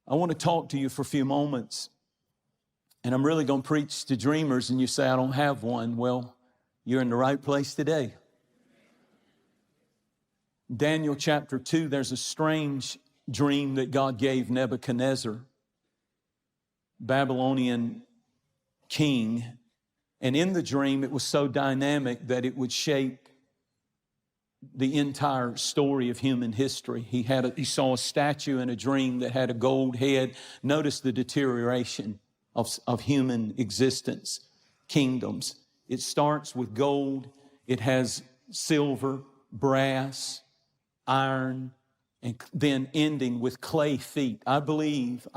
I want to talk to you for a few moments, and I'm really going to preach to dreamers, and you say, I don't have one. Well, you're in the right place today. Daniel chapter 2, there's a strange dream that God gave Nebuchadnezzar, Babylonian king. And in the dream, it was so dynamic that it would shape the entire story of human history. He saw a statue in a dream that had a gold head. Notice the deterioration of human existence, kingdoms. It starts with gold. It has silver, brass, iron, and then ending with clay feet. I believe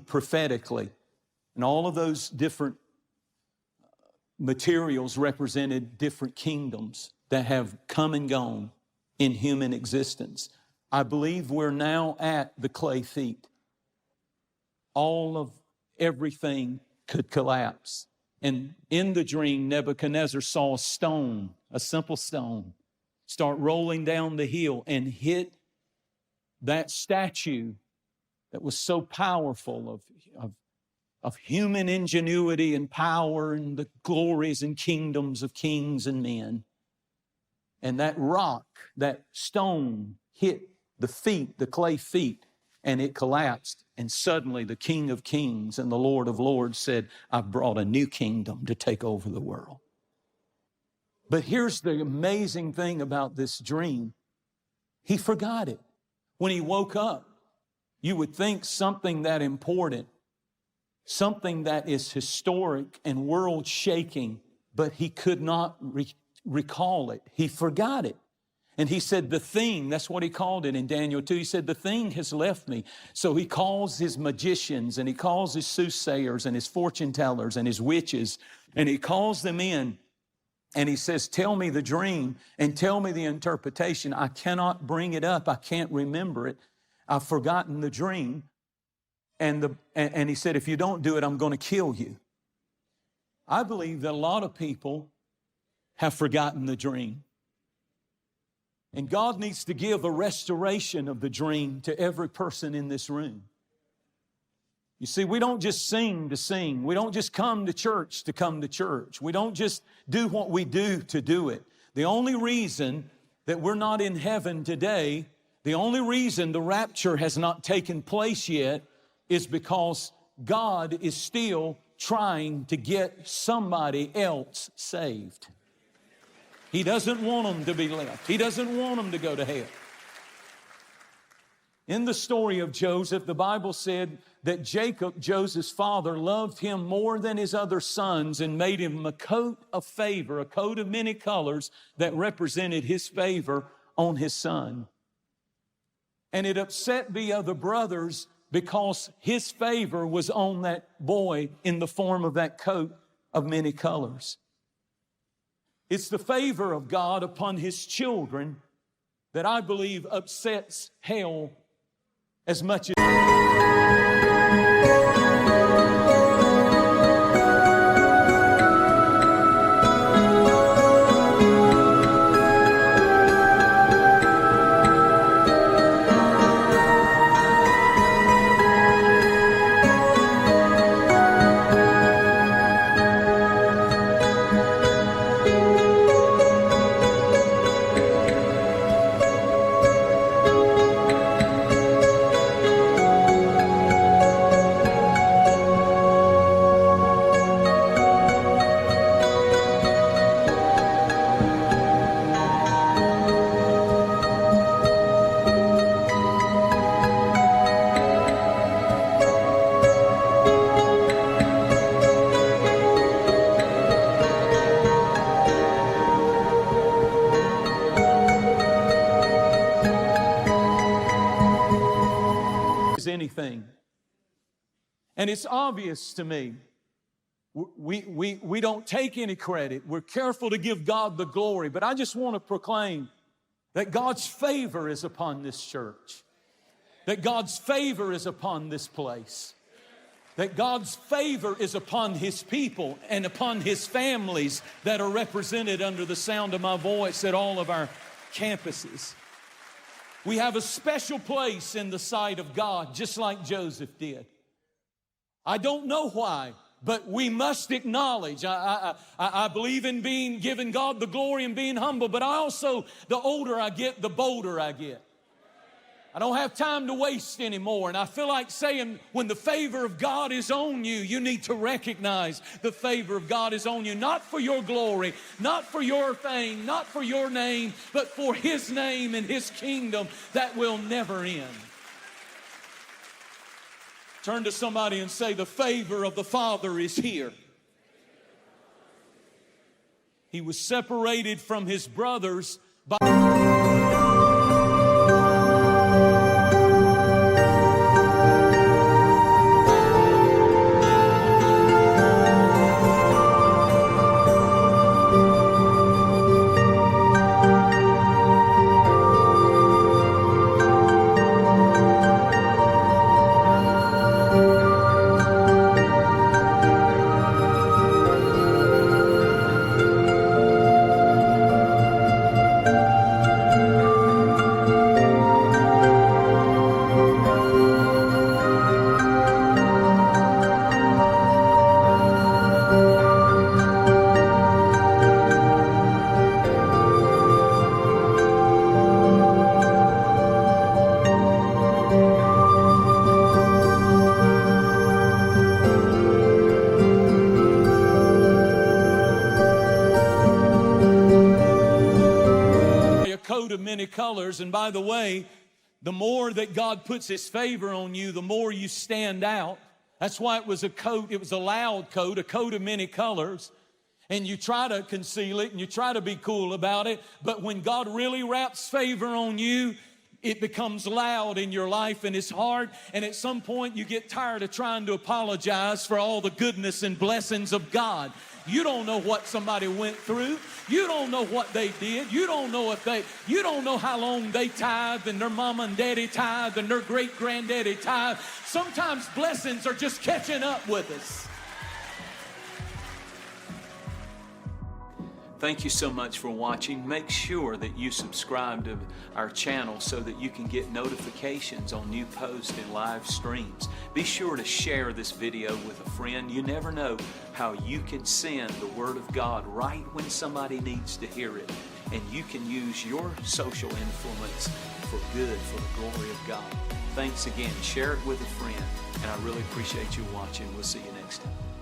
prophetically, and all of those different materials represented different kingdoms that have come and gone in human existence. I believe we're now at the clay feet. All of everything could collapse. And in the dream, Nebuchadnezzar saw a stone, a simple stone, start rolling down the hill and hit that statue that was so powerful of human ingenuity and power and the glories and kingdoms of kings and men. And that rock, that stone hit the feet, the clay feet, and it collapsed. And suddenly the King of Kings and the Lord of Lords said, I've brought a new kingdom to take over the world. But here's the amazing thing about this dream. He forgot it. When he woke up, you would think something that important, something that is historic and world-shaking, but he could not recall it. He forgot it. And he said, the thing, that's what he called it in Daniel 2. He said, the thing has left me. So he calls his magicians and he calls his soothsayers and his fortune tellers and his witches, and he calls them in and he says, tell me the dream and tell me the interpretation. I cannot bring it up. I can't remember it. I've forgotten the dream. And he said, if you don't do it, I'm going to kill you. I believe that a lot of people have forgotten the dream. And God needs to give a restoration of the dream to every person in this room. You see, we don't just sing to sing. We don't just come to church to come to church. We don't just do what we do to do it. The only reason that we're not in heaven today, the only reason the rapture has not taken place yet is because God is still trying to get somebody else saved. He doesn't want them to be left. He doesn't want them to go to hell. In the story of Joseph, the Bible said that Jacob, Joseph's father, loved him more than his other sons and made him a coat of favor, a coat of many colors that represented his favor on his son. And it upset the other brothers because his favor was on that boy in the form of that coat of many colors. It's the favor of God upon His children that I believe upsets hell as much as... anything. And it's obvious to me. We don't take any credit. We're careful to give God the glory. But I just want to proclaim that God's favor is upon this church. That God's favor is upon this place. That God's favor is upon His people and upon His families that are represented under the sound of my voice at all of our campuses. We have a special place in the sight of God, just like Joseph did. I don't know why, but we must acknowledge. I believe in being giving God the glory and being humble, but I also, the older I get, the bolder I get. I don't have time to waste anymore. And I feel like saying, when the favor of God is on you, you need to recognize the favor of God is on you. Not for your glory, not for your fame, not for your name, but for His name and His kingdom that will never end. Turn to somebody and say, the favor of the Father is here. He was separated from His brothers by... coat of many colors. And by the way, the more that God puts His favor on you, the more you stand out. That's why it was a coat. It was a loud coat, a coat of many colors. And you try to conceal it and you try to be cool about it. But when God really wraps favor on you, it becomes loud in your life and it's hard. And at some point you get tired of trying to apologize for all the goodness and blessings of God. You don't know what somebody went through. You don't know what they did. You don't know how long they tithed and their mama and daddy tithed and their great granddaddy tithed. Sometimes blessings are just catching up with us. Thank you so much for watching. Make sure that you subscribe to our channel so that you can get notifications on new posts and live streams. Be sure to share this video with a friend. You never know how you can send the Word of God right when somebody needs to hear it. And you can use your social influence for good, for the glory of God. Thanks again. Share it with a friend. And I really appreciate you watching. We'll see you next time.